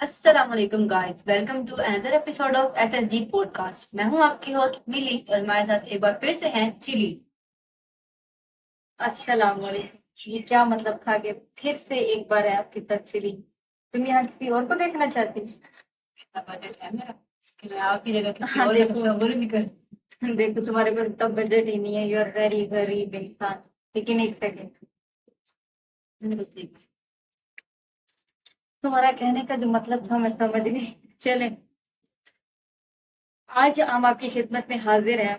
अस्सलाम वालेकुम guys, welcome to another episode of SSG podcast. मैं हूं आपकी होस्ट मिली और हमारे साथ एक बार फिर से हैं चिली। अस्सलाम वालेकुम। ये क्या मतलब था कि फिर से एक बार है आपकी साथ चिली? तुम यहाँ किसी और को देखना चाहती हो? इतना बजट है मेरा कि मैं आपकी जगह किसी हाँ और का देखो, तस्वीर भी कर। देखो तुम्हारे पास इतना बजट ही नहीं है। यू आर वेरी गरीब इंसान। लेकिन एक सेकंड, तुम्हारा कहने का जो मतलब था मैं समझ गई। चले, आज हम आपकी खिदमत में हाजिर हैं,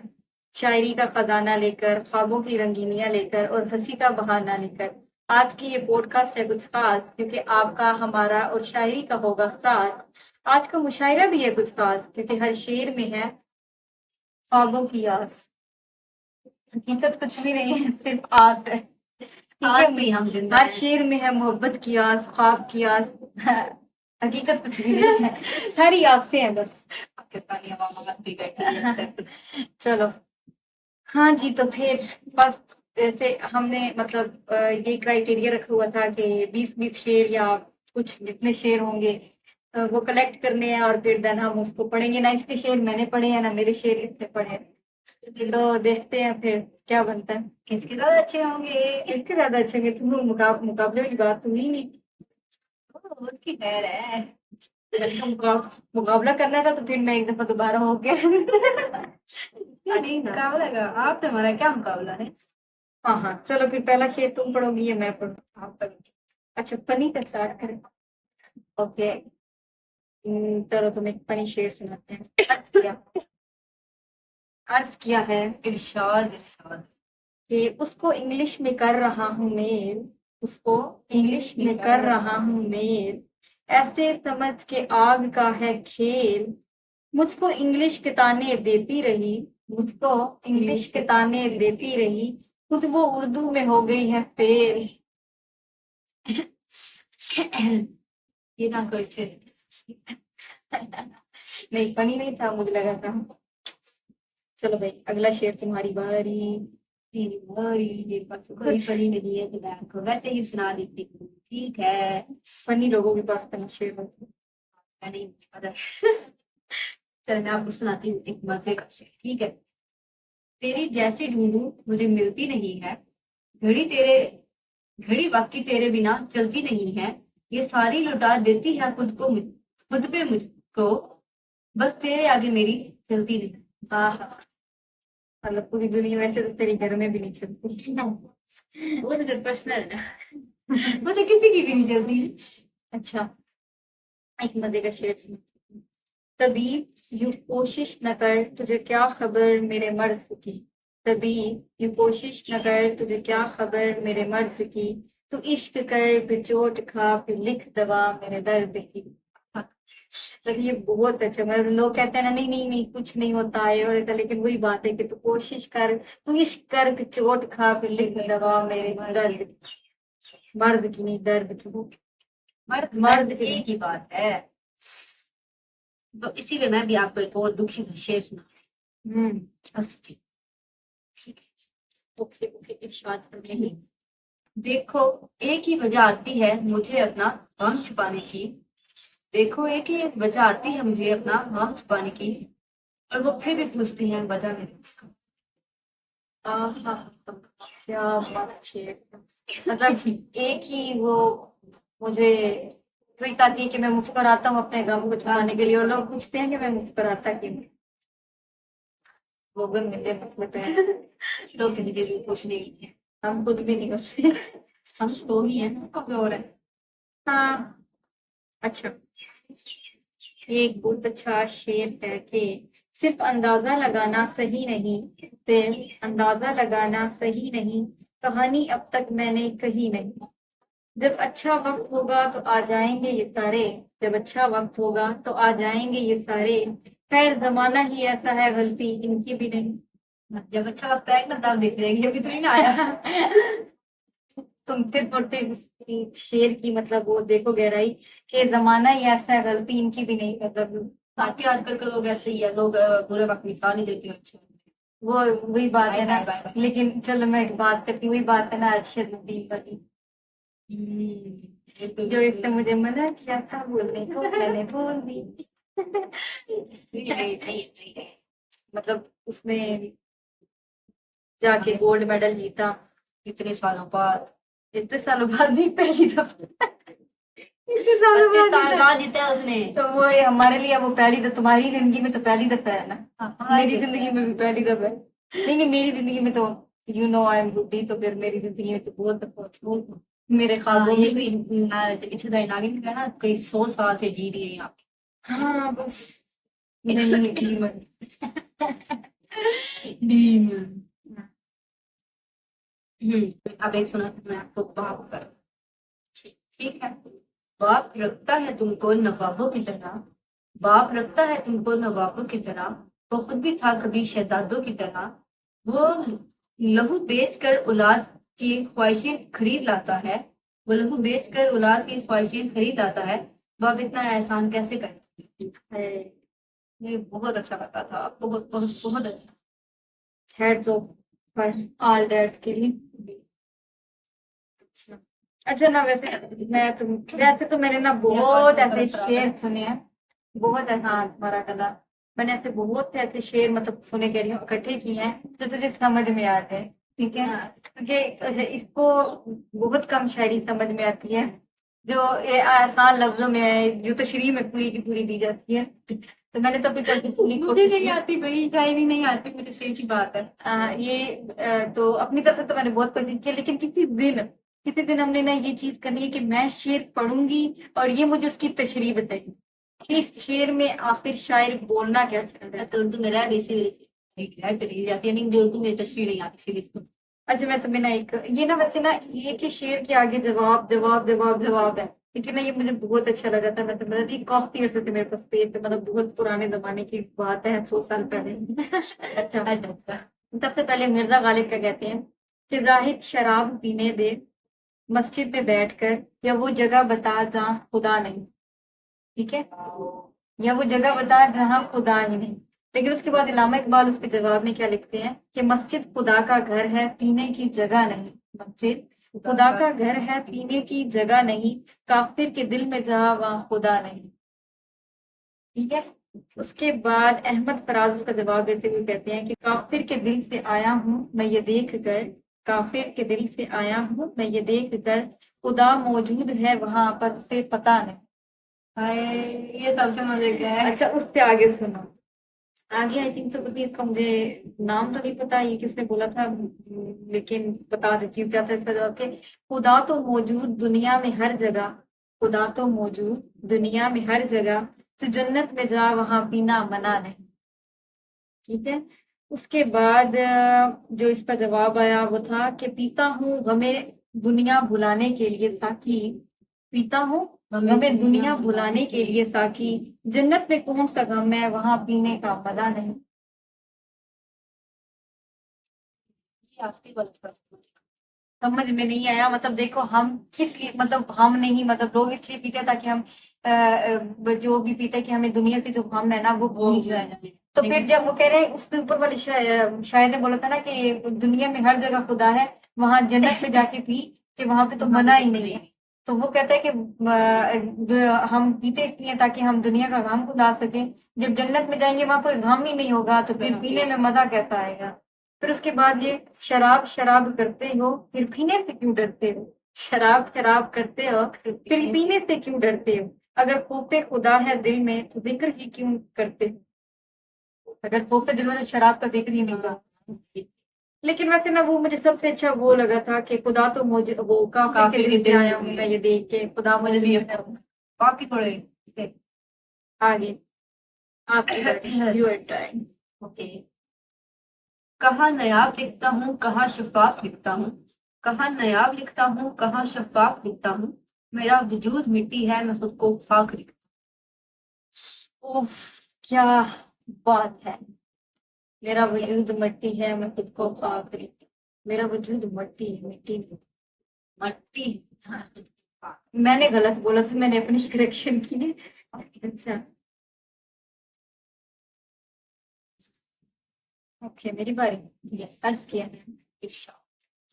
शायरी का खजाना लेकर, ख्वाबों की रंगीनियां लेकर और हंसी का बहाना लेकर। आज की ये पॉडकास्ट है कुछ खास, क्योंकि आपका, हमारा और शायरी का होगा साथ। आज का मुशायरा भी है कुछ खास, क्योंकि हर शेर में है ख्वाबों की आस। हकीकत कुछ भी नहीं है, सिर्फ आस है। ठीक है, आज भी हम जिंदा हर हैं। शेर में है मोहब्बत की आस, ख्वाब की आस। हकीकत कुछ भी नहीं है, सारी आसें हैं बस। पाकिस्तानी अवाम बस भी बैठी है। चलो, हाँ जी, तो फिर बस वैसे हमने मतलब ये क्राइटेरिया रखा हुआ था कि 20-20 शेर या कुछ जितने शेर होंगे वो कलेक्ट करने हैं, और फिर देन हम उसको पढ़ेंगे। ना इसके शेर मैंने पढ़े हैं, ना मेरे शेर इसने पढ़े हैं। तो देखते हैं फिर क्या बनता है। किसके ज्यादा अच्छे होंगे? किसके ज्यादा अच्छे होंगे? तुम मुकाबले वाली बात तो हुई नहीं। उसकी खैर है। अगर मुकाबला करना था तो फिर मैं एक दफा दोबारा हो गया। अरे मुकाबला का आप हमारा क्या मुकाबला है? हाँ हाँ, चलो फिर पहला शेर तुम पढ़ोगी या मैं पढ़ूँ? आप पढ़ोगी। अच्छा, फनी का स्टार्ट करें। ओके, चलो तुम एक फनी शेर सुनाते हैं। अर्ज किया है इरशाद इरशाद। कि उसको इंग्लिश में कर रहा हूँ मेल, उसको इंग्लिश में कर रहा हूँ मेल, ऐसे समझ के आग का है खेल। मुझको इंग्लिश के ताने देती रही, मुझको इंग्लिश के ताने देती रही, खुद वो उर्दू में हो गई है फेल। ये ना कुछ नहीं, फनी नहीं था, मुझे लगा था। चलो भाई, अगला शेर तुम्हारी बारी। मेरी भाई मेरे पास तो कोई फनी नहीं है तो मैं आपको वैसे ही सुना देती हूँ, ठीक है? फनी लोगों के पास फनी शेर होते हैं। मैं नहीं पता। चल मैं आपको सुनाती हूँ एक मजे का शेर, ठीक है? तेरी जैसी ढूंढूं मुझे मिलती नहीं है, घड़ी तेरे घड़ी वक्त की तेरे बिना चलती नहीं है, ये सारी लुटा देती है खुद पे मुझको, बस तेरे आगे मेरी चलती नहीं। हाँ हाँ, मतलब पूरी दुनिया में से तो तेरी घर में भी नहीं चलती। वो तो फिर पर्सनल है। वो तो किसी की भी नहीं चलती। अच्छा, एक मजे का शेर सुन। तबीब यूं कोशिश न कर, तुझे क्या खबर मेरे मर्ज की। तबीब यूं कोशिश न कर, तुझे क्या खबर मेरे मर्ज की। तू इश्क कर फिर चोट खा, फिर लिख दवा मेरे दर्द की। मतलब ये बहुत अच्छा, मतलब लोग कहते हैं ना, नहीं नहीं नहीं कुछ नहीं होता है और ऐसा, लेकिन वही बात है कि तू कोशिश कर, तू इश्क कर फिर चोट खा, फिर लिख दवा मेरे दर्द की। मर्द की नहीं, दर्द की। मर्द मर्द दर्द की नहीं। एक ही बात है। तो इसीलिए मैं भी आपको एक और दुखी सा शेर सुना हम्म। हंस के, ठीक है? ओके ओके, इरशाद कर। नहीं, देखो एक ही वजह आती है मुझे अपना गम छुपाने की, देखो एक ही वजह आती है मुझे अपना गम छुपाने की, और वो फिर भी पूछते हैं वजह नहीं उसका। आहा, क्या मस्त शेर था। मतलब एक ही वो मुझे ट्रिक आती है कि मैं मुस्कुराता हूँ अपने गम को छुपाने के लिए, और लोग पूछते हैं कि मैं मुस्कुराता क्यों हूँ। लोगन मिले मतलब है। लोग कहते हैं कुछ नहीं है, हम खुद भी नहीं होते। हम तो ही है ना, कब और है। हाँ। अच्छा, ये एक बहुत अच्छा शेर है कि सिर्फ अंदाजा लगाना सही नहीं, सिर्फ अंदाजा लगाना सही नहीं, कहानी अब तक मैंने कही नहीं। जब अच्छा वक्त होगा तो आ जाएंगे ये सारे, जब अच्छा वक्त होगा तो आ जाएंगे ये सारे, खैर जमाना ही ऐसा है, गलती इनकी भी नहीं। जब अच्छा लगता है ना तब देख लेंगे, अभी तो नहीं ना आया। तुम सिर्फ और सिर्फ शेर की मतलब वो देखो गहराई, कि जमाना ही ऐसा है, गलती इनकी भी नहीं, मतलब बाकी आजकल के लोग ऐसे ही है, लोग बुरे वक्त मिसाल ही देते हैं अच्छे। वो वही बात बाय है ना। Bye bye bye. लेकिन चलो मैं एक बात करती हूँ, वही बात है ना अरशद नदीम वाली। जो इसने मुझे मना किया था बोलने को मैंने बोल दी। नहीं। मतलब उसने जाके गोल्ड मेडल जीता इतने सालों बाद, इतने सालों बाद, नहीं पहली दफा। इतने सालों 25 बाद साल जीता। बाद जीता है उसने। तो वो ये हमारे लिए वो पहली दफा, तुम्हारी जिंदगी में तो पहली दफा है ना, हमारी मेरी जिंदगी में भी पहली दफा है। नहीं नहीं, मेरी जिंदगी में तो यू नो आई एम बुड्ढी, तो फिर मेरी जिंदगी में तो बहुत दफा हो, मेरे हाँ, ख्वाबों ये में। कोई इच्छा नागिन का ना, कोई 100 साल से जी रही है यहाँ हाँ बस, नहीं कीमत। पे। अब एक सुना मैं आपको बाप पर। ठीक है। बाप रखता है तुमको नवाबों की तरह, बाप रखता है तुमको नवाबों की तरह, वो खुद भी था कभी शहजादों की तरह। वो लहू बेच कर औलाद की ख्वाहिशें खरीद लाता है, वो लहू बेच कर औलाद की ख्वाहिशें खरीद लाता है। बाप इतना एहसान कैसे करे। ये बहुत अच्छा लगा था, बहुत बहुत बहुत अच्छा। Heads off for all dads के लिए। अच्छा, अच्छा ना, वैसे तो मैंने ना बहुत ऐसे शेर सुने हैं, बहुत है। हाँ तुम्हारा गला। मैंने ऐसे बहुत से ऐसे शेर मतलब सुने, कह रही हूँ इकट्ठे किए हैं जो तुझे समझ में आते हैं। ठीक है, क्योंकि इसको बहुत कम शायरी समझ में आती है, जो ये आसान लफ्जों में है, जो तशरीह में पूरी की पूरी दी जाती है। तो मैंने तो अभी तक की पूरी मुझे कोशिश नहीं की। आती भाई, शायरी नहीं आती मुझे, सही सी बात है। तो अपनी तरफ से तो मैंने बहुत कोशिश की, लेकिन किसी दिन हमने ना ये चीज करनी है कि मैं शेर पढ़ूंगी और ये मुझे उसकी तशरीह बताएगी कि इस शेर में आखिर शायर बोलना क्या चाह रहा है। तो उर्दू मेरा वैसे वैसे एक है, चली जाती है, नहीं मुझे उर्दू में तशरीह नहीं आती सीरीज को। अच्छा, मैं तुम्हें ना एक ये ना वैसे ना ये कि शेर के आगे जवाब जवाब जवाब जवाब है, लेकिन ना ये मुझे बहुत अच्छा लगा था। मैं तो मतलब ये काफी अर्से से मेरे पास पेज पे, मतलब बहुत पुराने जमाने की बात है, 100 साल पहले। अच्छा, अच्छा। सबसे पहले मिर्जा गालिब क्या कहते हैं कि जाहिद शराब पीने दे मस्जिद में बैठकर, या वो जगह बता जहाँ खुदा नहीं। ठीक है, या वो जगह बता जहाँ खुदा ही नहीं। लेकिन उसके बाद इल्लामा इकबाल उसके जवाब में क्या लिखते हैं कि मस्जिद खुदा का घर है, पीने की जगह नहीं। मस्जिद खुदा का घर है, पीने की जगह नहीं, काफिर के दिल में जहाँ वहाँ खुदा नहीं। ठीक है, उसके बाद अहमद फराज उसका जवाब देते हुए कहते हैं कि काफिर के दिल से आया हूँ मैं ये देख कर, काफिर के दिल से आया हूँ मैं ये देख कर, खुदा मौजूद है वहां पर उसे पता नहीं। हाय, ये सबसे मजे का है। अच्छा, उससे आगे सुनो। आगे आई थिंक सो, पता इसका मुझे नाम तो नहीं पता ये किसने बोला था, लेकिन बता देती हूँ क्या था इसका जवाब कि खुदा तो मौजूद दुनिया में हर जगह, खुदा तो मौजूद दुनिया में हर जगह, तो जन्नत में जा वहां पीना मना नहीं। ठीक है, उसके बाद जो इसका जवाब आया वो था कि पीता हूँ गमे दुनिया भुलाने के लिए साकी, पीता हूँ गमे दुनिया भुलाने के लिए साकी, जन्नत में कौन सा गम है वहां पीने का मजा नहीं। ये आखिरी वाला थोड़ा सा समझ में नहीं आया, मतलब देखो हम किस लिए, मतलब हम नहीं, मतलब लोग इसलिए पीते हैं ताकि हम जो भी पीते हैं कि हमें दुनिया के जो गम है ना वो भूल जाए। तो फिर जब वो कह रहे हैं, उससे ऊपर वाले शायर ने बोला था ना कि दुनिया में हर जगह खुदा है, वहां जन्नत में जाके पी कि वहां पे तो मना ही नहीं है। तो वो कहता है कि हम पीते इसलिए हैं ताकि हम दुनिया का गम भुला सके, जब जन्नत में जाएंगे वहां कोई गम ही नहीं होगा तो फिर पीने में मजा कैसा आएगा। फिर उसके बाद ये शराब शराब करते हो फिर पीने से क्यों डरते हो, शराब शराब करते हो फिर पीने से क्यों डरते हो, अगर खौफे खुदा है दिल में तो जिक्र ही क्यों करते हो। अगर खौफे दिल में तो शराब का जिक्र ही नहीं करते। लेकिन वैसे ना वो मुझे सबसे अच्छा वो लगा था कि खुदा तो मुझे वो काफिर के दिल से आया हूँ मैं ये देख के, खुदा मुझे भी बाकी थोड़े आगे आपकी योर टाइम। ओके। कहाँ नायाब लिखता हूँ कहाँ शफाफ लिखता हूँ, कहाँ नायाब लिखता हूँ कहाँ शफाफ लिखता हूँ, मेरा वजूद मिट्टी है मैं खुद को खाक लिखता ओह, क्या बात है। मेरा वजूद मिट्टी है मैं खुद को खाक लिखता हूँ। मेरा वजूद मिट्टी है, मिट्टी नहीं। हूँ। मट्टी। हाँ, मैंने गलत बोला था, मैंने अपनी करेक्शन की है। अच्छा, ओके मेरी बारी। यस। अर्ज किया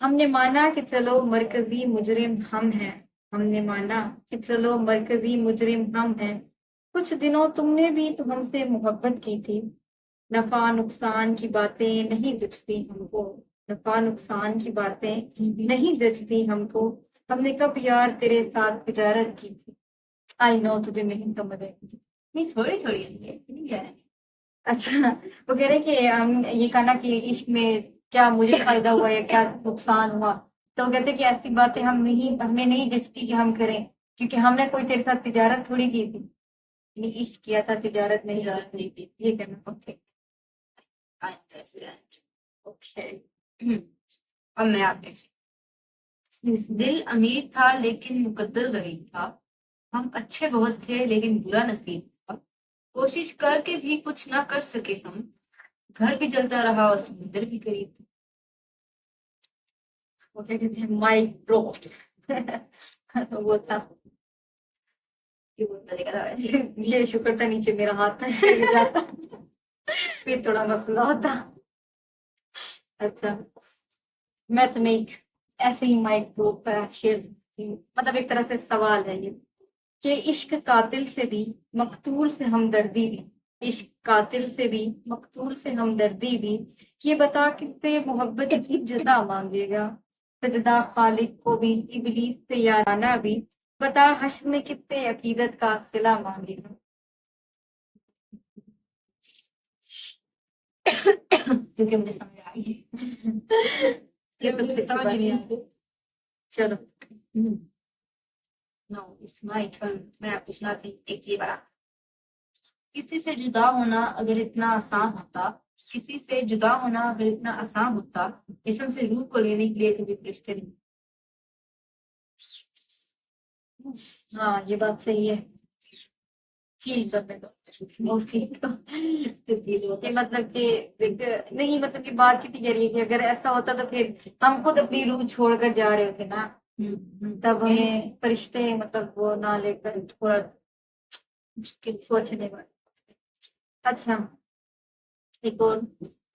हमने माना कि चलो मरकजी मुजरिम हम हैं, हमने माना कि चलो मरकजी मुजरिम हम हैं। कुछ दिनों तुमने भी तो हमसे मोहब्बत की थी। नफा नुकसान की बातें नहीं जचती हमको। नफा नुकसान की बातें नहीं जचती हमको। हमने कब यार तेरे साथ तिजारत की थी। आई नो तुझे नहीं समझ है। नहीं, थोड़ी थोड़ी नहीं है। अच्छा, वो कह रहे कि हम ये कहना कि इश्क में क्या मुझे फायदा हुआ या क्या नुकसान हुआ। तो वो कहते हैं कि ऐसी बातें हमें नहीं जचती कि हम करें, क्योंकि हमने कोई तेरे साथ तिजारत थोड़ी की थी। यानी इश्क किया था, तिजारत नहीं इजाजत नहीं दी। ये कहना। Okay, I understand. ओके। अब मैं आपके दिल अमीर था लेकिन मुकद्दर गरीब था। हम अच्छे बहुत थे लेकिन बुरा नसीब था। कोशिश करके भी कुछ ना कर सके हम। घर भी जलता रहा और समुद्र भी करीब था। वो क्या कहते हैं, माइक्रो। वो था। ये बोलता देखा था वैसे। ये शुक्र था नीचे मेरा हाथ था, गिर जाता फिर थोड़ा मसला होता। अच्छा, मैं तुम्हें एक ऐसे ही माइक्रो पर शेयर सकती हूँ। मतलब एक तरह से सवाल है ये कि इश्क कातिल से भी मकतूल से हमदर्दी भी। इश्क कातिल से भी मकतूल से हमदर्दी भी। ये बता किससे मोहब्बत की जदा मांगेगा। सजदा खालिक को भी इबलीस से याराना भी। बता हश्र में कितने अकीदत का सिला मांगेगा। क्योंकि मुझे समझ आई। ये सबसे अच्छी समझ बात ही नहीं है। आ रही। चलो। No, it's my turn. मैं पूछना थी एक ये बड़ा। किसी से जुदा होना अगर इतना आसान होता, किसी से जुदा होना अगर इतना आसान होता, जिस्म से रूह को लेने के लिए कभी फरिश्ते नहीं। हाँ, ये बात सही है। फील करने दो उस चीज को। ये मतलब कि नहीं, मतलब कि बात कितनी गहरी है कि अगर ऐसा होता तो फिर हम खुद अपनी रूह छोड़कर जा रहे होते ना। तब हमें फरिश्ते मतलब वो ना लेकर थोड़ा मुश्किल सोचने वाला। अच्छा, एक और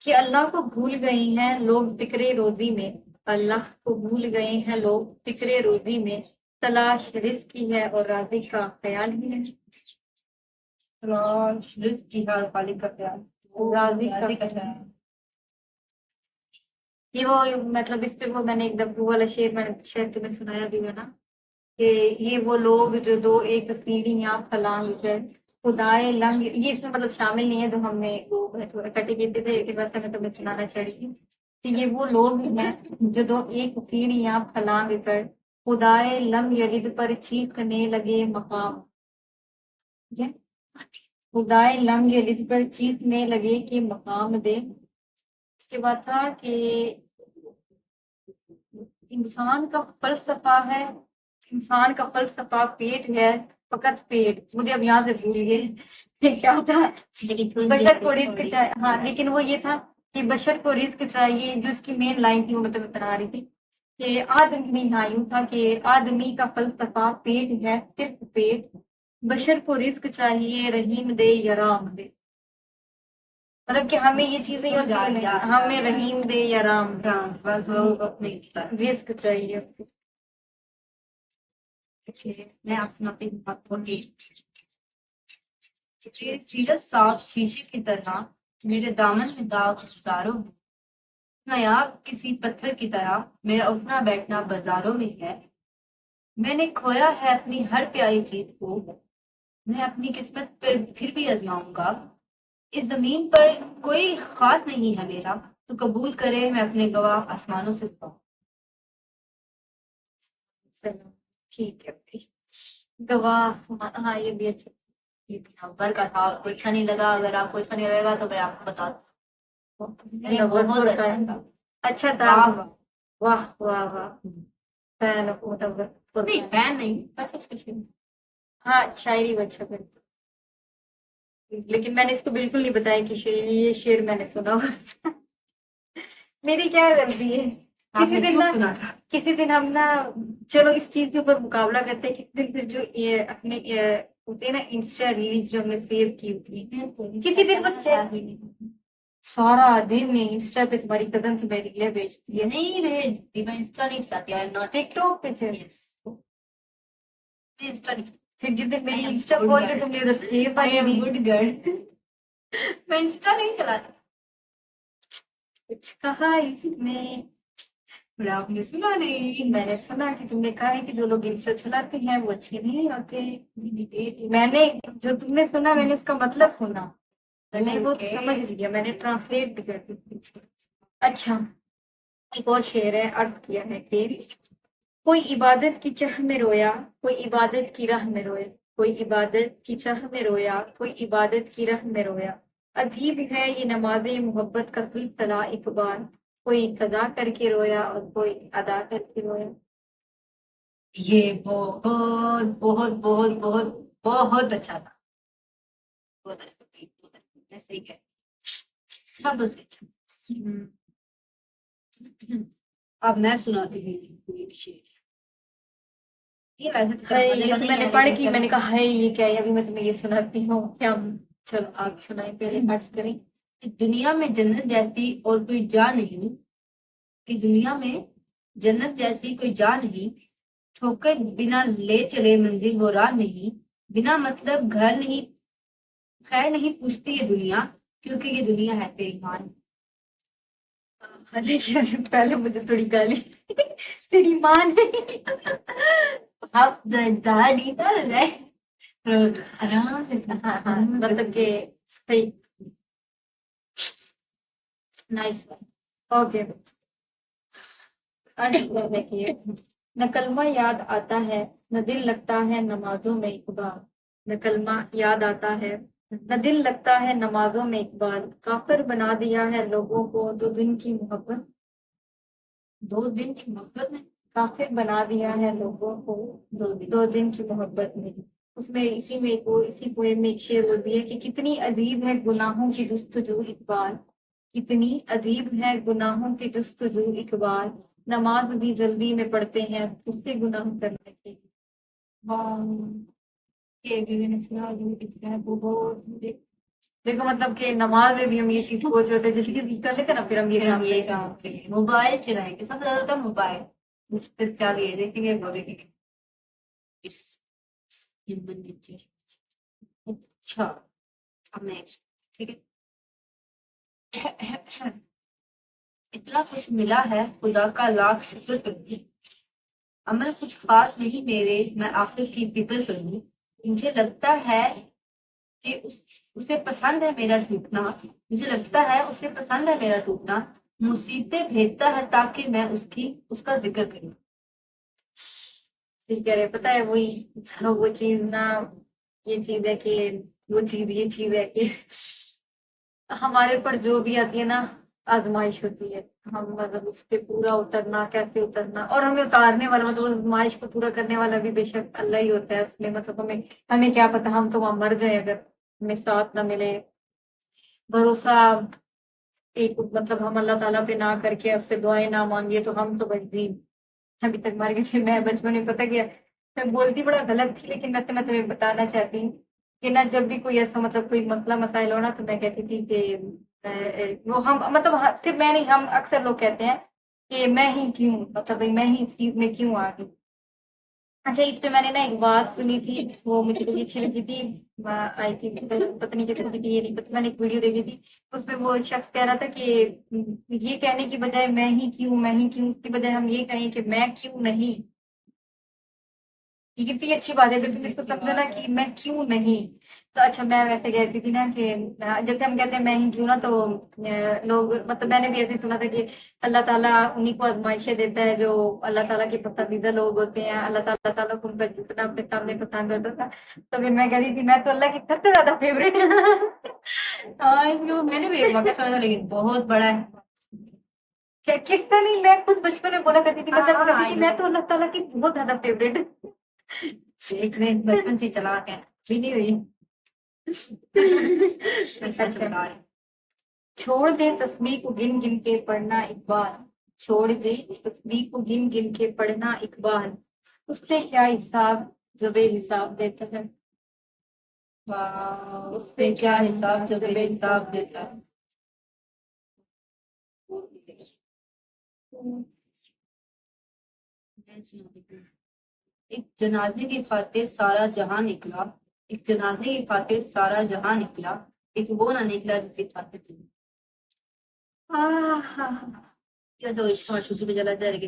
कि अल्लाह को भूल गए हैं लोग फिक्रे रोजी में। अल्लाह को भूल गए हैं लोग फिक्रे रोजी में। तलाश रिस्क की है और राजी का ख्याल ही नहीं। रिस्क की है और खालिक का प्यार। राजी का राजी का ख्याल। प्यार। ये वो मतलब इस पे वो मैंने एकदम वो वाला शेर मैंने शायद तुम्हें सुनाया भी है ना कि ये वो लोग जो दो एक सीढ़ियां फलांग कर खुदाए लंग। ये इसमें मतलब शामिल नहीं है जो हमने वो इकट्ठे किए थे। एक बार मैं तुम्हें सुनाना चाह रही थी कि ये वो लोग हैं जो दो एक सीढ़ियां फलांग कर खुदाए लंग यलिद पर चीखने लगे मकाम। ठीक है? खुदाए लंग यलिद पर चीखने लगे कि मकाम दे। उसके बाद था कि इंसान का फलसफा है। इंसान का फलसफा पेट है, फकत पेट। मुझे अब यहाँ से भूल गए क्या था। बशर को रिस्क चाहिए, हाँ, लेकिन वो ये था कि बशर को रिस्क चाहिए। जो उसकी मेन लाइन थी वो मतलब बता रही थी कि आदमी, हाँ यूं था कि आदमी का फलसफा पेट है, सिर्फ पेट। बशर को रिस्क चाहिए, रहीम दे या राम दे। मतलब कि हमें ये चीजें होती है, हमें रहीम दे या राम दे, बस वो अपने रिस्क चाहिए। मैं आप सुनाती हूँ बात थोड़ी। तेरी सीरत साफ शीशे की तरह, मेरे दामन में दाग हजारों हैं। नायाब किसी पत्थर की तरह मेरा उठना बैठना बाजारों में है। मैंने खोया है अपनी हर प्यारी चीज को। मैं अपनी किस्मत पर फिर भी आजमाऊंगा। इस जमीन पर कोई खास नहीं है मेरा, तो कबूल करे मैं अपने गवाह आसमानों से पाऊं। चलो ठीक है भाई। गवाह हाँ, ये भी अच्छा। ये नंबर का था। आपको अच्छा नहीं लगा? अगर आपको अच्छा नहीं लगेगा तो मैं आपको बता दूं। नहीं, नंबर बहुत फोर का अच्छा है। था। अच्छा था। वाह वाह। वाह वाह वाह। फैन ऑफ मतलब नहीं, फैन नहीं, बस इसका शेर। हाँ, शायरी वो अच्छा करती। लेकिन मैंने इसको बिल्कुल नहीं बताया कि ये शेर मैंने सुना हुआ था। मेरी क्या गलती है। किसी आपने दिन क्यों ना, सुना था? किसी दिन हम ना, चलो इस चीज के ऊपर मुकाबला करते हैं। किसी दिन फिर जो ये अपने होते हैं ना इंस्टा रील्स जो हमने सेव की होती है, किसी दिन कुछ सारा दिन में इंस्टा पे तुम्हारी कदम तुम्हारी रीलें भेजती है। नहीं भेजती, मैं इंस्टा नहीं चलाती। I am not. टिकटॉक पे चल। यस। मैं इंस्टा नहीं, फिर जिस दिन मेरी I am इंस्टा good खोल के girl. तुमने उधर सेव I वाली am दी, good girl. मैं इंस्टा नहीं चलाती। कुछ कहा इसमें। पर आपने सुना नहीं। मैंने सुना कि तुमने कहा है कि जो लोग इंस्टा चलाते हैं वो अच्छे नहीं होते। मैंने मैंने जो तुमने सुना मैंने उसका मतलब सुना, मैंने वो Okay. समझ लिया, मैंने ट्रांसलेट भी कर दी। अच्छा, एक और शेर है, अर्ज किया है कि कोई इबादत की चाह में रोया, कोई इबादत की राह में रोया, कोई इबादत की चाह में रोया, कोई इबादत की राह में रोया। अजीब है ये नमाज़े मोहब्बत का सिलसिला इकबाल, कोई कज़ा करके रोया और कोई अदा करके रोया। ये बहुत बहुत बहुत बहुत बहुत अच्छा था। बहुत अच्छा, बहुत अच्छा, मैं सही कह सबसे अच्छा। हम्म, अब मैं सुनाती हूँ एक शेर। ये वैसे तो है ग्रामर ये का तो नहीं मैंने है, पढ़ लेकिन की, चलो। मैंने कहा है ये क्या है, अभी मैं तुम्हें ये सुनाती हूँ क्या। चलो आप सुनाए, पहले अर्ज करें। दुनिया में जन्नत जैसी और कोई जा नहीं, कि दुनिया में जन्नत जैसी कोई जा नहीं, ठोकर बिना ले चले मंजिल वो राह नहीं, बिना मतलब घर नहीं खैर नहीं पूछती ये दुनिया, क्योंकि ये दुनिया है तेरी मान। लेकिन पहले मुझे थोड़ी गाली तेरी माँ ने। अब ज्यादा डीपर हो जाए तो आराम से हाँ हाँ, मतलब कि सही, नाइस, ओके। अर्ज करने की है। न कलमा याद आता है, न दिल लगता है नमाजों में इकबाल, न कलमा याद आता है, न दिल लगता है नमाजों में इकबाल, काफिर बना दिया है लोगों को दो दिन की मोहब्बत, 2 दिन की मोहब्बत में काफिर बना दिया है लोगों को 2 दिन। दो दिन की मोहब्बत में। उसमें इसी में वो इसी पोएम में एक शेर वो भी है कि कितनी अजीब है गुनाहों की जुस्तजू इकबाल, कितनी अजीब है गुनाहों की जुस्तजू इकबाल, नमाज भी जल्दी में पढ़ते हैं उससे गुनाह करने के। हाँ, ये भी मैंने सुना, ये भी है वो बहुत मुझे। देखो मतलब कि नमाज में भी हम ये चीज सोच रहे थे, जैसे कि कर लेते ना फिर हम ये फिर काम हम ये करेंगे। काम करेंगे, मोबाइल चलाएंगे, सबसे ज्यादा तो मोबाइल, उस पर चलिए देखेंगे वो देखेंगे इस ह्यूमन नेचर। अच्छा, अब नेक्स्ट, ठीक है। इतना कुछ मिला है खुदा का लाख शुक्र करूँ, अमल कुछ खास नहीं मेरे मैं आखिर की फिक्र करूँ, मुझे लगता है कि उसे पसंद है मेरा टूटना, मुझे लगता है उसे पसंद है मेरा टूटना, मुसीबतें भेजता है ताकि मैं उसका जिक्र करूँ। ठीक कह रहे, पता है वही वो चीज ना, ये चीज है कि वो चीज ये चीज है कि हमारे ऊपर जो भी आती है ना आजमाइश होती है, हम मतलब उस पे पूरा उतरना, कैसे उतरना, और हमें उतारने वाला मतलब उस आजमाइश को पूरा करने वाला भी बेशक अल्लाह ही होता है। उसमें मतलब हमें हमें क्या पता, हम तो वहां मर जाए अगर हमें साथ ना मिले, भरोसा एक मतलब हम अल्लाह ताला पे ना करके उससे दुआएं ना मांगिए तो हम तो बड़ी अभी तक मर गए थे। मैं बचपन में पता क्या, मैं बोलती बड़ा गलत थी, लेकिन मैं तुम्हें बताना चाहती हूँ कि ना जब भी कोई ऐसा मतलब कोई मसला मसाइल हो ना तो मैं कहती थी कि वो हम मतलब सिर्फ मैं नहीं, हम अक्सर लोग कहते हैं कि मैं ही क्यों, मतलब मैं ही इस चीज में क्यों आ गई। अच्छा, इस पे मैंने ना एक बात सुनी थी, वो मुझे बड़ी अच्छी लगी थी। आई थी पता नहीं किसने की थी, ये नहीं पता, मैंने एक वीडियो देखी थी। उसमें वो शख्स कह रहा था कि ये कहने की बजाय मैं ही क्यों, मैं ही क्यों, उसकी बजाय हम ये कहें कि मैं क्यों नहीं। ये कितनी अच्छी बात है अगर तुम इसको अच्छी समझो ना बात है। कि मैं क्यों नहीं। तो अच्छा, मैं वैसे कहती थी ना कि जैसे हम कहते हैं मैं ही क्यों ना, तो लोग मतलब मैंने भी ऐसे ही सुना था कि अल्लाह ताला उन्हीं को आजमाइशें देता है जो अल्लाह ताला के पसंदीदा लोग होते हैं, अल्लाह ताला को उनका झुकना अपने सामने पसंद होता था। तो फिर मैं कहती थी मैं तो अल्लाह की सबसे ज्यादा फेवरेट। हाँ, इसको मैंने भी एक वाक्य सुना था, लेकिन बहुत बड़ा है। किसने नहीं, मैं खुद बचपन में बोला करती थी, मतलब हाँ, करती आई थी नो। मैं तो अल्लाह ताला की बहुत ज्यादा फेवरेट। देखने बचपन से चला के बिजी हुई। सच सच अच्छा, बता रही। छोड़ दे तस्बीह को गिन गिन के पढ़ना इकबाल, छोड़ दे तस्बीह को गिन गिन के पढ़ना इकबाल, उससे क्या हिसाब जो बेहिसाब देता है, वाह, उससे उससे क्या क्या हिसाब हिसाब जो जो बेहिसाब बेहिसाब देता देता है। है। हम्म, मैं सुना देती हूँ। एक जनाजे की खातिर सारा जहां निकला, एक जनाजे की खातिर सारा जहां निकला, एक वो ना निकला जिसकी खातिर तुम। कैसे वो इश्क मशूकी पे जला जाएगी।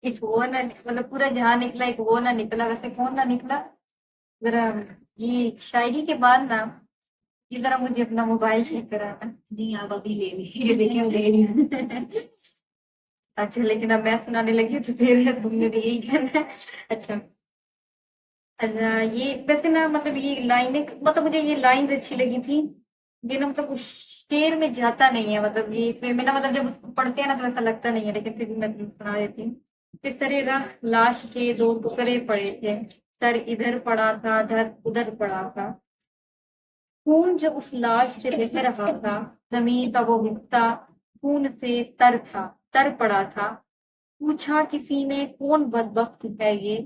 एक वो ना, मतलब पूरा जहां निकला, एक वो ना निकला, वैसे कौन ना निकला? जरा ये शायरी के बाद ना, ये जरा मुझे अपना मोबाइल चेक कराना। नहीं आप अभी ले ली, देखने में दे रही हूँ। अच्छा, लेकिन अब मैं सुनाने लगी तो फिर तुमने भी यही करना है। अच्छा। अच्छा, ये वैसे ना, मतलब ये लाइनें, मतलब मुझे ये लाइन अच्छी लगी थी। ये ना मतलब उस शेर में जाता नहीं है, मतलब ये इसमें में ना, मतलब जब उसको पढ़ते हैं ना तो ऐसा लगता नहीं है, लेकिन फिर भी मैं तुम्हें सुना देती हूँ। इस तरह राह लाश के दो टुकड़े पड़े थे, सर इधर पड़ा था, धर उधर पड़ा था। खून जो उस लाश से बह रहा था, जमीन का वो हिस्सा खून से तर था, तर पड़ा था। पूछा किसी ने कौन बदबख्त है ये,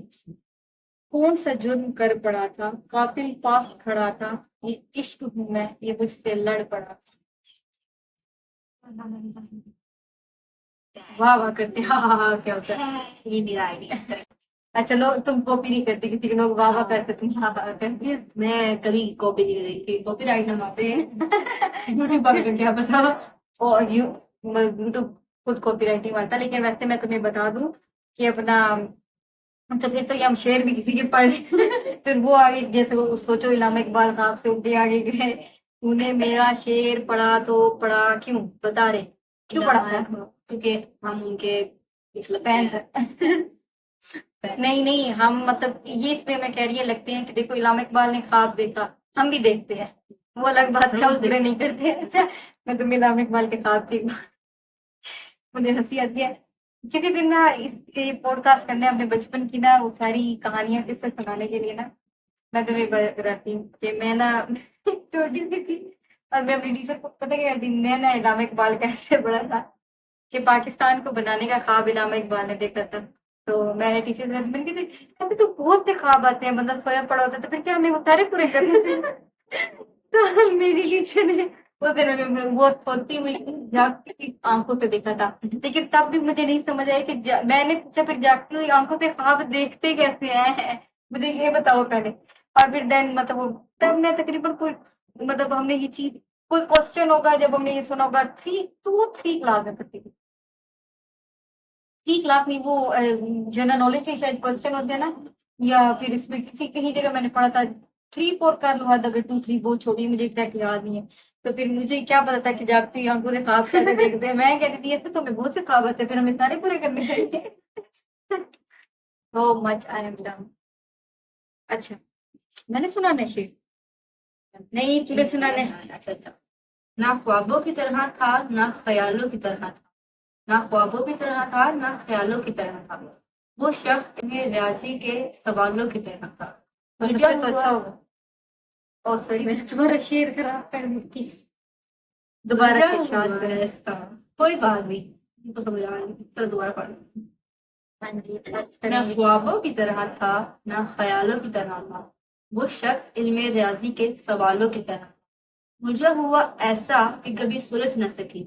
कौन सा जुर्म कर पड़ा था, कातिल पास खड़ा था, ये इश्क हूं मैं, ये मुझसे लड़ पड़ा। वाह वाह करते, हाँ क्या होता है। ये मेरा आइडिया। अच्छा, लोग तुम कॉपी नहीं करते, किसी के लोग वाह वाह करते, तुम हाँ हाँ करते हो। मैं कभी कॉपी नहीं करी, कॉपीराइट ना मांगते हैं। यूट्यूब पर क्या पता। और यूट्यूब खुद कॉपीराइट नहीं मारता, लेकिन वैसे मैं तुम्हें बता दूं कि अपना, तो फिर तो ये हम शेर भी किसी के पढ़े। फिर वो आगे, जैसे वो सोचो इलामा इकबाल खाब से उल्टे आगे गए, तूने मेरा शेर पढ़ा तो पढ़ा क्यों, बता रहे क्यों पढ़ा था? क्योंकि हम उनके कुछ लगते फैन हैं। नहीं नहीं, हम मतलब ये इसलिए मैं कह रही है लगते हैं कि देखो इलामा इकबाल ने ख्वाब देखा, हम भी देखते हैं, वो अलग बात है, हम पूरे नहीं करते। अच्छा, मैं तुम्हें इलामा इकबाल के ख्वाब की, मुझे हंसी आती है। किसी दिन ना इस पॉडकास्ट करने, अपने बचपन की ना वो सारी कहानियां किससे सुनाने के लिए ना, मैं तुम्हें बताती हूँ कि मैं ना छोटी सी थी, और मैं अपनी टीचर को, पता क्या दिन मैं ना इलामा इकबाल का ऐसे पढ़ा था कि पाकिस्तान को बनाने का ख्वाब इलामा इकबाल ने देखा था। तो मैंने टीचर से मैंने कहा, अभी तो बहुत से ख्वाब आते हैं, बंदा सोया पड़ा होता है, तो फिर क्या हमें वो सारे पूरे करने चाहिए? तो मेरी टीचर ने वो दिन में वो सोती हुई जागती हुई आंखों से देखा था, लेकिन तब भी मुझे नहीं समझ आया कि मैंने पूछा फिर जागती हुई आंखों से ख्वाब देखते कैसे हैं, मुझे ये बताओ पहले। और फिर देन मतलब तब मैं तकरीबन कोई, मतलब हमने ये चीज, कोई क्वेश्चन होगा जब हमने ये सुना होगा, 3 क्लास में पढ़ती थी। 3 क्लास में वो जनरल नॉलेज के शायद क्वेश्चन होते हैं ना, या फिर इसमें किसी कहीं जगह मैंने पढ़ा था, 3 4 कर लो, अगर 2 3 बहुत छोटी, मुझे एग्जैक्ट याद नहीं है। तो फिर मुझे क्या पता था कि जागती हुई आंखों से ख्वाब कैसे देखते हैं, मैं कहती थी ऐसे तो हमें बहुत से ख्वाब आते हैं, फिर हमें सारे पूरे करने चाहिए। So much I am dumb। अच्छा, मैंने सुना नशे, नहीं तूने सुना नहीं? अच्छा अच्छा। ना ख्वाबों की तरह था, ना ख्यालों की तरह था, ना ख्वाबों की तरह था, ना ख्यालों की तरह था। वो शख्स में रियाजी के सवालों की तरह था। उलझा फिर तो हुआ। अच्छा होगा। ओ सॉरी, मैंने तुम्हारा शेर खराब कर दी, दोबारा उलझा से हुआ शाद करें। ऐसा। कोई बात नहीं, तो समझ आ रही। चलो दोबारा पढ़। हाँ जी, ना ख्वाबों की तरह था, ना ख्यालों की तरह था। वो शख्स इल्मे रियाजी के सवालों की तरह था। उलझा हुआ ऐसा कि कभी सुलझ न सकी।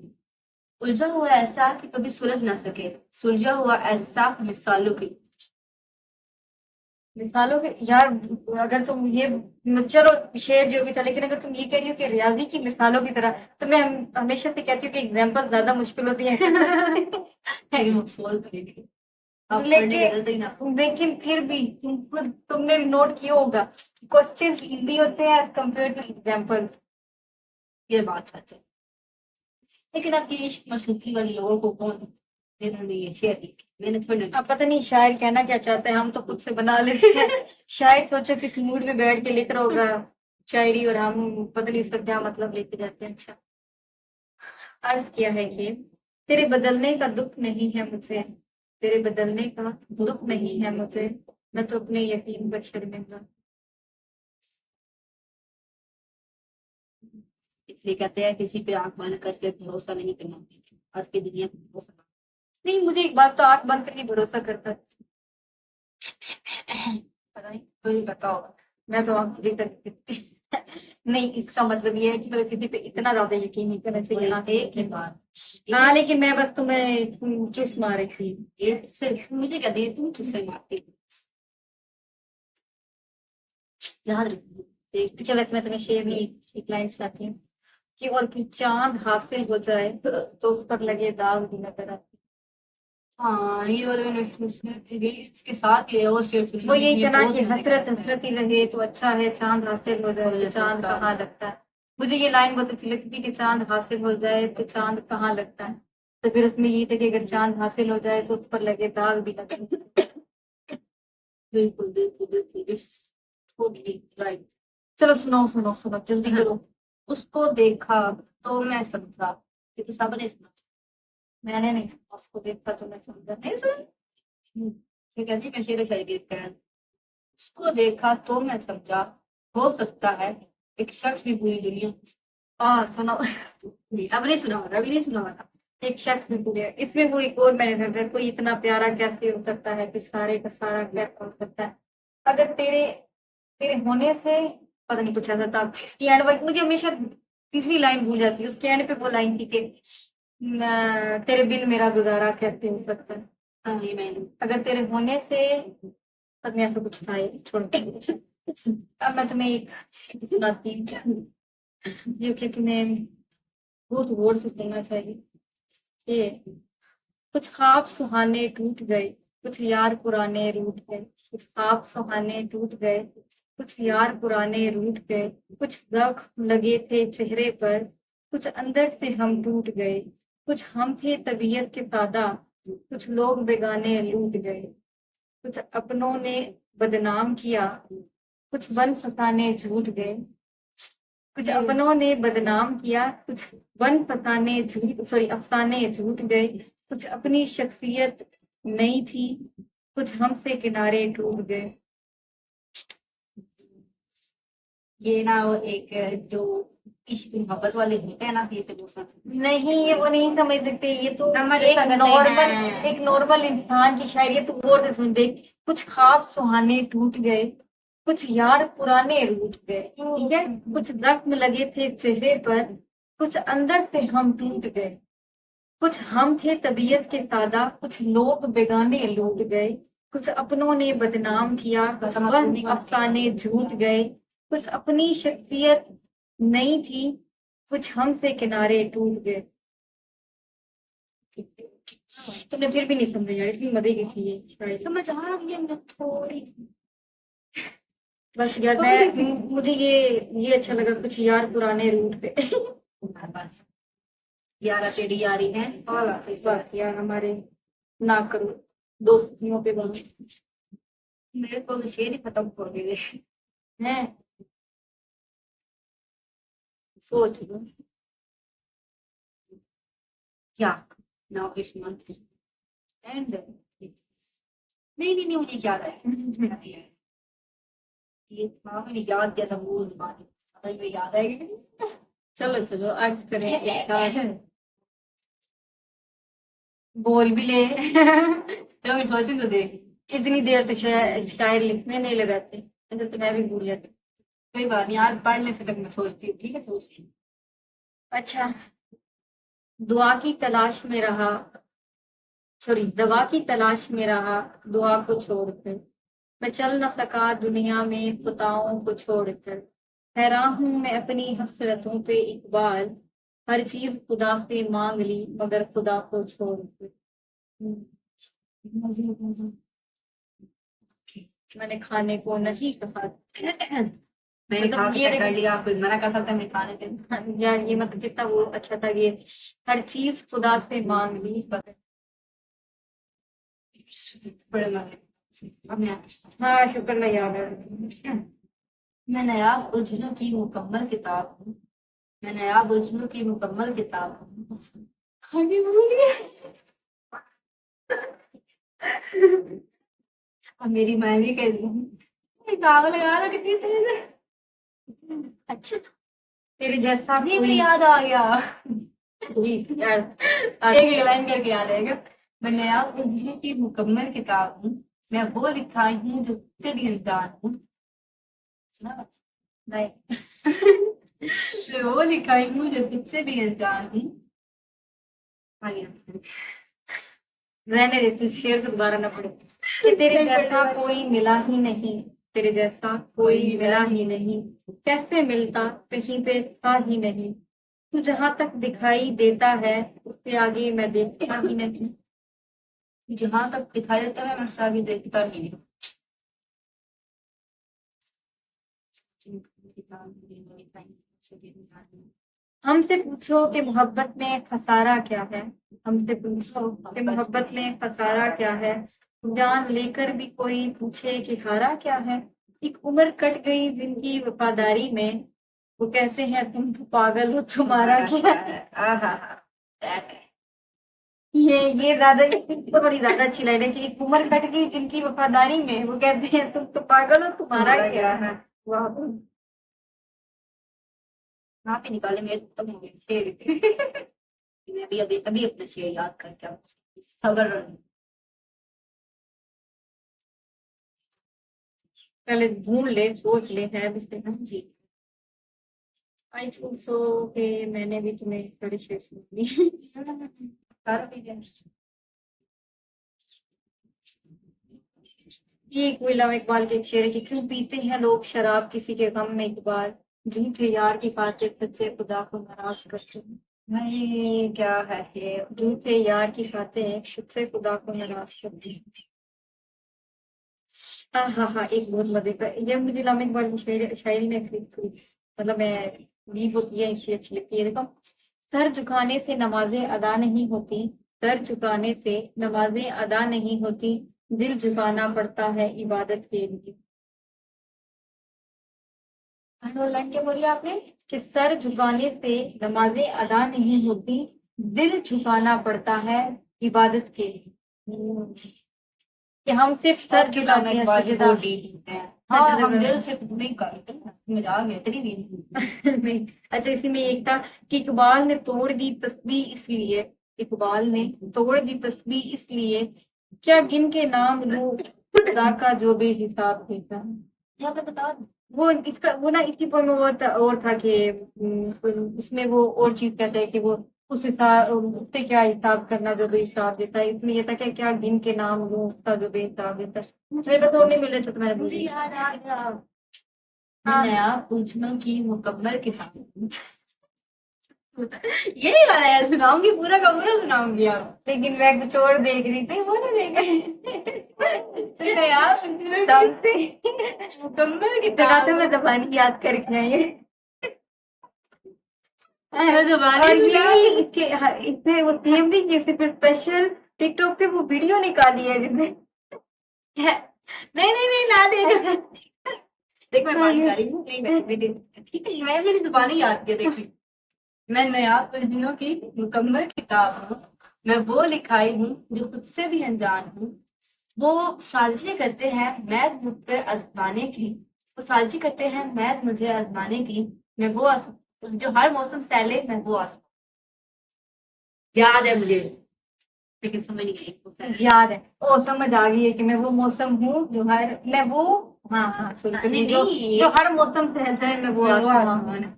उलझा हुआ ऐसा कि कभी सुलझ ना सके। सुलझा हुआ ऐसा मिसालों की। मिसालों के यार, अगर तुम ये, चलो शेर जो भी था, लेकिन अगर तुम ये कह रही हो कि रियाजी की मिसालों की तरह, तो मैं हमेशा से कहती हूँ कि एग्जाम्पल ज्यादा मुश्किल होती है। लेकिन वो सोल तो नहीं। आप पढ़ने का जल्दी ना। लेकिन फिर भी तुमने नोट किया होगा, क्वेश्चन इजी होते हैं एज कम्पेयर टू एग्जाम्पल्स। ये बात सच है। लेकिन आपकी इश्क मशूकी वाले लोगों को कौन जिन्होंने ये शेयर की, मैंने थोड़ी ना। अब पता नहीं शायर कहना क्या चाहता है, हम तो खुद से बना लेते हैं। शायर सोचो किस मूड में बैठ के लिख रहा होगा शायरी, और हम पता नहीं उसका क्या मतलब लेके जाते हैं। अच्छा, अर्ज किया है कि तेरे बदलने का दुख नहीं है मुझे, तेरे बदलने का दुख नहीं है मुझे, मैं तो अपने यकीन पर शर्मिंदा। इसलिए कहते हैं किसी पे आंख बंद करके भरोसा नहीं करना चाहिए। आज की दुनिया में भरोसा। नहीं, मुझे एक बात तो आंख बंद करके भरोसा करता है। पता नहीं तो ये करता होगा। मैं तो आंख खुली करके नहीं, इसका मतलब ये है कि तो किसी पे इतना ज्यादा यकीन नहीं करना चाहिए ना। एक ही बात। हाँ, लेकिन मैं बस तुम्हें चुस मार रही थी। एक सिर्फ मुझे क्या दी, तुम किससे मारती हो? याद रखिए। अच्छा वैसे मैं तुम्हें शेर में एक लाइन सुनाती हूँ कि और फिर चांद हासिल हो जाए तो उस पर लगे दाग भी नजर आते। हाँ ये वाला मैंने इसके साथ ये और शेर सुना, वो यही लेकिन ये था ना बहुत कि मजे का हसरत लगता है। हसरत ही रहे तो अच्छा है, चांद हासिल हो जाए तो चांद कहाँ लगता है। मुझे ये लाइन बहुत अच्छी लगती थी कि चांद हासिल हो जाए तो चांद कहाँ लगता है। तो फिर उसमें ये था कि अगर चांद हासिल हो जाए तो उस पर लगे दाग भी लगता है। बिल्कुल बिल्कुल बिल्कुल, इस टोटली राइट। चलो सुनाओ सुनाओ सुनाओ जल्दी हाँ, करो। उसको देखा तो मैं समझा, ये तो सबने सुना। मैंने नहीं सुना, उसको देखा तो मैं समझा। नहीं सुना। ठीक है जी, मैं शेर शायरी देते हैं। उसको देखा तो मैं समझा, हो सकता है एक शख्स भी पूरी दुनिया। हाँ सुनाओ। नहीं, अब नहीं सुना होगा, अभी नहीं सुना होगा। एक शख्स भी पूरे इसमें वो एक और मैंने समझा, कोई इतना प्यारा कैसे हो सकता है, फिर सारे का सारा कैसा हो सकता है। अगर तेरे तेरे होने से पता नहीं कुछ ऐसा था। उसकी एंड मुझे हमेशा तीसरी लाइन भूल जाती है। उसके एंड पे वो लाइन थी कि तेरे बिन मेरा गुजारा कैसे हो सकता है। हाँ जी मैंने। अगर तेरे होने से पता नहीं ऐसा कुछ था, ये छोड़। अब मैं तुम्हें एक सुनाती हूँ जो कि तुम्हें बहुत गौर से सुनना चाहिए। ये कुछ ख्वाब सुहाने टूट गए, कुछ यार पुराने रूठ गए। कुछ ख्वाब सुहाने टूट गए, कुछ यार पुराने रूठ गए। कुछ जख्म लगे थे चेहरे पर, कुछ अंदर से हम टूट गए। कुछ हम थे तबीयत के सादा, कुछ लोग बेगाने लूट गए। कुछ अपनों ने बदनाम किया, कुछ बन फसाने झूठ गए। कुछ अपनों ने बदनाम किया, कुछ बन फसाने झूठ सॉरी अफसाने झूठ गए। कुछ अपनी शख्सियत नई थी, कुछ हमसे किनारे टूट गए। ये ना वो एक जो इश्क मोहब्बत वाले होते हैं ना, ये से वो सब नहीं ये वो नहीं समझ सकते, ये तो समझ एक सकते नॉर्मल हैं। एक नॉर्मल इंसान की शायरी है। तू गौर से सुन देख। कुछ ख्वाब सुहाने टूट गए, कुछ यार पुराने रूठ गए, ठीक है। कुछ जख्म लगे थे चेहरे पर, कुछ अंदर से हम टूट गए। कुछ हम थे तबीयत के सादा, कुछ लोग बेगाने लूट गए। कुछ अपनों ने बदनाम किया, कुछ अफसाने झूठ गए। कुछ अपनी शख्सियत नई थी, कुछ हमसे किनारे टूट गए। तुमने फिर भी नहीं समझा यार, इतनी मजे की थी ये शायरी। समझ आ रही है मैं थोड़ी सी। बस यार मैं मुझे ये अच्छा लगा, कुछ यार पुराने रूट पे। बस यारा तेरी यारी है और बस यार हमारे ना करो दोस्तियों पे बात मेरे को तो शेर ही खत्म कर गए। है। सोच लो। क्या नाउ इस मंथ एंड नहीं नहीं नहीं, मुझे याद आया, मेरा नहीं आया। ये था मैंने याद किया था वो जबान, समझ में याद आएगा। चलो चलो अर्ज करें एक बार। बोल भी ले। तो मैं सोचूं तो देख। इतनी देर तो शायर लिखने नहीं लगाते, ऐसे तो मैं भी भूल जाती। कोई बात नहीं यार, पढ़ने से तक मैं सोचती हूँ, ठीक है सोचती हूँ। अच्छा। दुआ की तलाश में रहा सॉरी दवा की तलाश में रहा, दुआ को छोड़कर। मैं चल न सका दुनिया में खुदाओं को छोड़कर। हैरान हूं मैं अपनी हसरतों पे इकबाल, हर चीज खुदा से मांग ली मगर खुदा को छोड़कर। मैंने खाने को नहीं कहा। मैंने खा मतलब के ये चेक कर देखिए। लिया, कोई मना कर सकता है मैं खाने पे। हाँ, यार ये मतलब कितना वो अच्छा था ये। हर चीज खुदा से मांग ली मगर। बड़े मजे। अब मैं हाँ शुक्र है याद है। मैं नया उजलू की मुकम्मल किताब हूँ। मैं नया उजलू की मुकम्मल किताब हूँ। आगे भूल गया। अब मेरी मैं भी कह दूँ दाग लगा रहा कितनी तेज है। अच्छा तेरे जैसा नहीं मुझे कोई याद आ गया। जी यार। एक लाइन करके याद आएगा। मैं नया उजलू की मुकम्मल किताब हूँ। मैं वो लिखा हूँ जो खुद भी इंसान हूँ। सुना? नहीं मैं वो लिखा हूँ जो खुद से भी इंसान हूँ। आगे। रहने दे, तू शेर को दोबारा ना पढ़े। कि तेरे जैसा कोई मिला ही नहीं, तेरे जैसा कोई मिला ही नहीं, कैसे मिलता कहीं पे था ही नहीं, तू जहां तक दिखाई देता है उसके आगे मैं देखता ही नहीं। जहां तक दिखाई देता है मैं उससे आगे देखता ही नहीं। हमसे पूछो कि मोहब्बत में खसारा क्या है, हमसे पूछो कि मोहब्बत में खसारा क्या है, जान लेकर भी कोई पूछे कि हारा क्या है। एक उम्र कट गई जिनकी वफादारी में, वो कहते हैं तुम तो पागल हो तुम्हारा क्या है। आहा, ये ज्यादा, तो बड़ी ज्यादा अच्छी लाइन है कि एक उम्र कट गई जिनकी वफादारी में, वो कहते हैं तुम तो पागल हो तुम्हारा क्या है। वाह, वहां पे निकालेंगे तो होंगे शेर। मैं भी अभी अभी अपना शेर याद करके आऊँ। सबर। पहले ढूंढ ले, सोच ले, है भी से हम। जी। आई थिंक सो कि मैंने भी तुम्हें थोड़ी शेर सुन दी। सारा भी है। ये एक इलामा इकबाल के एक शेर है कि क्यों पीते हैं लोग शराब किसी के गम में इकबाल, झूठे यार की खातिर सच्चे खुदा को नाराज करते हैं। नहीं, क्या है ये? झूठे यार की खातिर सच्चे खुदा को नाराज करते हैं। हाँ हाँ हाँ, एक बहुत मजे का, ये मुझे इलामा इकबाल की शायरी में अच्छी लगती है। मतलब मैं अजीब होती है इसलिए अच्छी लगती है। देखो, सर झुकाने से नमाजें अदा नहीं होती, सर झुकाने से नमाजें अदा नहीं होती, दिल झुकाना पड़ता है इबादत के लिए। लाइन क्या बोली आपने? कि सर झुकाने से नमाजें अदा नहीं होती, दिल झुकाना पड़ता है इबादत के लिए। कि हम सिर्फ सर झुकाते हैं सजदा। हाँ, हम दिल से नहीं करते ना, मजाक है तेरी भी। नहीं, अच्छा इसी में एक था कि इकबाल ने तोड़ दी तस्बीह इसलिए, इकबाल ने तोड़ दी तस्बीह इसलिए, क्या गिन के नाम लूं खुदा का जो बेहिसाब देता है। यहाँ पे बता। वो इसका वो ना इसकी पोएम में और था कि उसमें वो और चीज कहता है कि वो उस हिसाब उससे क्या हिसाब करना जो बेहिसाब देता है, इसमें ये था कि क्या गिन के नाम लूं उसका जो बेहिसाब देता है। मुझे बस और नहीं मिल रहे थे तो मैंने मुझे पूछी। याद आ गया। हाँ, नया पूछना की मुकम्मल किताब। यही वाला है, सुनाऊंगी पूरा का पूरा सुनाऊंगी आप। लेकिन मैं कुछ और देख रही थी। नहीं, वो नहीं देंगे। नया मुकम्मल जगह किताब। तो मैं जबानी याद करके आई है। मैं जबानी और ये सुना। भी इसने वो सेम नहीं किए, सिर्फ स्पेशल टिकटॉक पे वो वीडियो निकाली है जिसने। नहीं नहीं नहीं, ना दे। देख मैं मान जा रही हूँ, नहीं ठीक है, मैं मेरी जुबानी याद किया देखी। मैं नया परिंदों की मुकम्मल किताब हूँ। मैं वो लिखाई हूँ जो खुद से भी अनजान हूँ। वो साजिशें करते हैं मैं मुझ पर आजमाने की। वो साजिश करते हैं मैं मुझे आजमाने की। मैं वो जो हर मौसम सहले मैं वो आसमान। याद है मुझे, लेकिन समझ नहीं गई। याद है, ओ समझ आ गई है कि मैं वो मौसम हूँ जो हर मैं वो, हाँ हाँ सुन के नहीं जो नहीं, जो हर मौसम सहता है मैं वो मैं वो आसमां आसमान हूँ। है।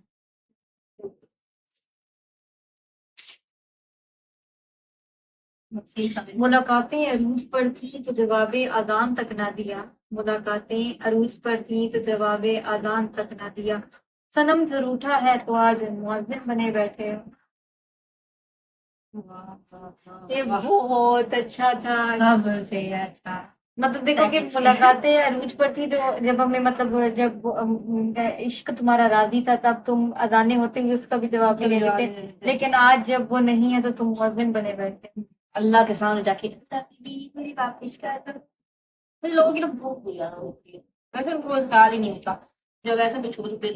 सही समझ। मुलाकातें अरूज पर थी तो जवाबे आदान तक ना दिया, मुलाकातें अरूज पर थी तो जवाबे आदान तक ना दिया, सनम झरूठा है तो आज मुअज्जिन बने बैठे हो। ये बहुत अच्छा था। सब सही है, अच्छा। मतलब देखो कि Satisfied। मुलाकातें अरूज पर थी तो जब हमें मतलब जब इश्क तुम्हारा राजी था तब तुम अजाने होते हुए उसका भी जवाब नहीं देते, लेकिन आज जब वो नहीं है तो तुम मुअज्जिन बने बैठे हो। अल्लाह के सामने जाके "अल्लाह मेरी मेरी वापिस कर दो"। फिर लोगों की ना बहुत बुरी आदत होती है। वैसे उनको कोई ख्याल ही नहीं होता जब ऐसे भी छोड़ पे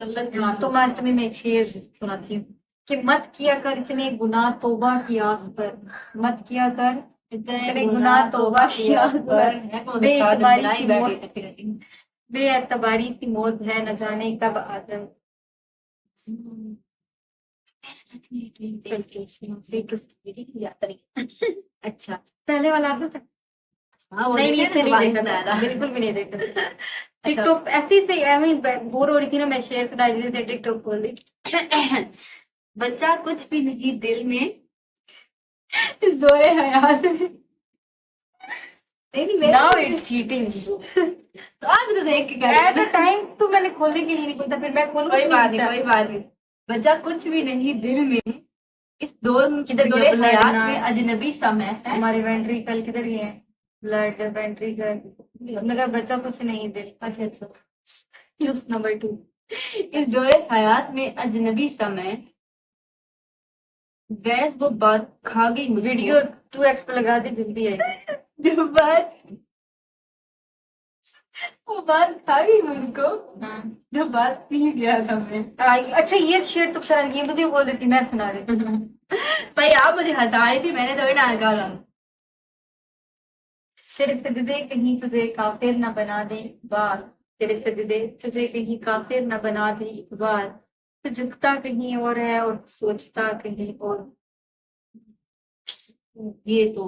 अल्लाह के हाँ, नाम तो मैं तुम्हें एक शेर सुनाती हूँ कि मत किया कर इतने गुनाह तौबा की आस पर, मत किया कर इतने गुनाह तौबा की आस पर, बेएतबारी की मौत, बेएतबारी की मौत है न जाने कब आदम। अच्छा। पहले वाला आता था। हाँ, वो नहीं नहीं, देखे इसे ना नहीं जुबानी देखा सुनाया था, था। बिल्कुल भी नहीं देखा था। अच्छा। टिकटॉक ऐसे ही बोर हो रही थी ना, मैं शेर सुना रही थी टिकटॉक खोल ली। बच्चा कुछ भी नहीं दिल में, इस दौरे हयात में नहीं नाउ मेरे इट्स चीटिंग। तो आप भी तो देख के कर एट रहे द टाइम तो मैंने खोलने के लिए नहीं बोला, फिर मैं खोलूं कोई अपनी बात नहीं इंस्टा। कोई बात नहीं। बचा कुछ भी नहीं दिल में, इस दौर किधर दौरे गया blood हयात ना? में अजनबी समय है। हमारी वेंट्रिकल किधर गए हैं? Blood ventricle. मेरा बचा कुछ नहीं दिल। अच्छा अच्छा। News number 2। इस दौरे हयात में अजनबी समय, गैस वो बात खा गई मुझको। वीडियो 2x पे लगा दे, जल्दी आएगी। जो बात वो बात खा गई मुझको, हाँ। जो बात पी गया था मैं। अच्छा ये शेर तो सर ये मुझे बोल देती, मैं सुना रही हूँ। भाई आप मुझे हंसा रही थी, मैंने थोड़ी ना हंसा। तेरे सजदे कहीं तुझे काफिर न बना दे बार, तेरे सजदे तुझे कहीं काफिर न बना दे बार, तू झुकता कहीं और है और सोचता कहीं और। ये तो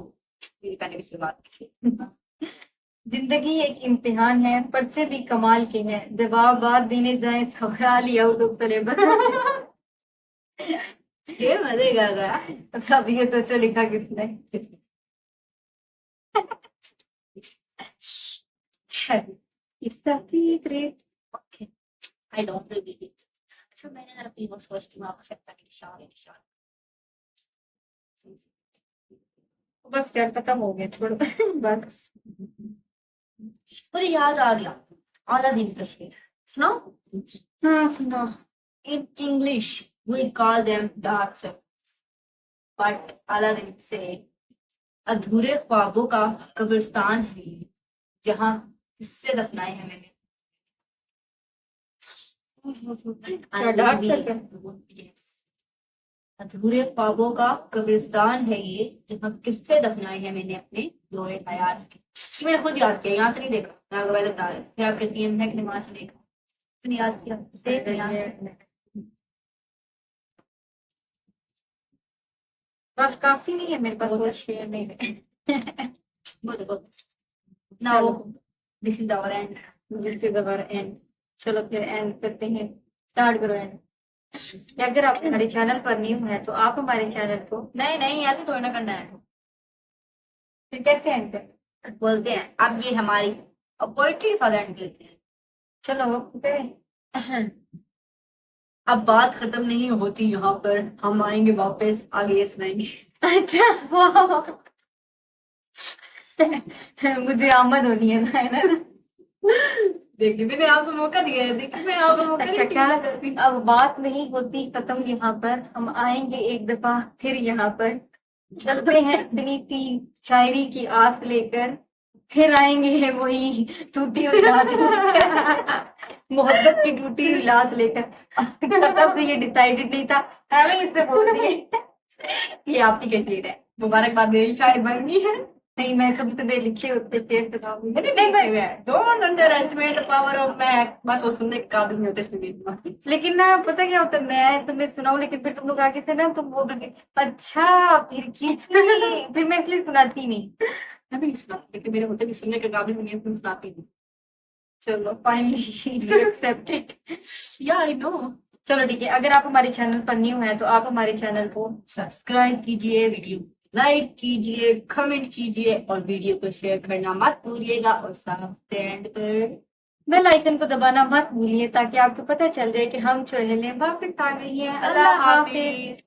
मेरी पहले भी शुरुआत की। जिंदगी एक इम्तिहान है, पर्चे भी कमाल के हैं, जवाब देने जाए सवाल ही आउट ऑफ सिलेबस। ये मजे कर रहा है। अब ये सोचो लिखा किसने। It's a secret. I don't believe it. अच्छा मैंने जरा कहीं और सोचती हूँ, आपको सकता है निशान निशान। बस यार खत्म हो गया, छोड़ो। बस। मुझे याद आ गया, अलादीन का शेर सुनो। हाँ सुनो। In English, we call them dark circles, but Aladdin say, अधूरे ख्वाबों का कब्रिस्तान है ये, जहाँ किससे दफनाए हैं मैंने। क्या डार्क सर्कल? Yes. अधूरे ख्वाबों का कब्रिस्तान है ये, जहाँ किससे दफनाए हैं मैंने अपने दौरे हयात के। ये मैंने खुद याद किया, यहाँ से नहीं देखा, मैं आपको पहले बता रही हूँ। फिर आप कहती हैं मैं कि वहां से देखा, मैंने याद किया, देख लिया। बस काफी नहीं है मेरे पास, और शेयर नहीं है। बोलो बोलो। नाउ चलो दिस इज आवर एंड। जिससे दोबारा एंड। चलो फिर एंड करते हैं, स्टार्ट करो एंड। या अगर आप हमारे चैनल पर न्यू है तो आप हमारे चैनल को, नहीं नहीं ऐसे थोड़ी ना करना है। फिर कैसे एंड करें? बोलते हैं अब ये हमारी पोइट्री के साथ एंड करते हैं। चलो करें। अब बात खत्म नहीं होती यहाँ पर, हम आएंगे वापस, आगे ये सुनाएंगे। अच्छा वाह। मुझे आमद होनी है ना, है ना? देखिए मैंने आपको मौका दिया है, देखिए मैं आपको मौका अच्छा नहीं क्या? छीनना चाहती। अब बात नहीं होती खत्म यहाँ पर, हम आएंगे एक दफा फिर यहाँ पर, चलते हैं इतनी सी शायरी की आस लेकर, फिर आएंगे वही टूटी हुई लाज लेकर, मोहब्बत की टूटी हुई लाज लेकर। तब से ये डिसाइडेड नहीं था, हमें इससे बोल दिए। ये आपकी कैसी है, मुबारकबाद मेरी शायद बन गई है। नहीं मैं कभी तुम्हें लिखे होते शेर सुनाऊंगी। नहीं मैं don't underestimate the power of math, बस वो सुनने के काबिल नहीं होते इसलिए। लेकिन ना पता क्या होता है, मैं तुम्हें सुनाऊं लेकिन फिर तुम लोग आगे से ना तुम बोलोगे अच्छा फिर कितनी, फिर मैं इसलिए सुनाती नहीं। मैं भी नहीं सुनाती, लेकिन मेरे होते भी सुनने के काबिल नहीं है, तुम सुनाती हूँ। चलो फाइनली यू एक्सेप्ट इट। या आई नो। चलो ठीक है, अगर आप हमारे चैनल पर न्यू है तो आप हमारे चैनल को सब्सक्राइब कीजिए, वीडियो लाइक कीजिए, कमेंट कीजिए और वीडियो को शेयर करना मत भूलिएगा, और साथ एंड पर बेल आइकन को दबाना मत भूलिए ताकि आपको पता चल जाए कि हम चुड़ैलें वापस आ गई हैं। अल्लाह हाफिज।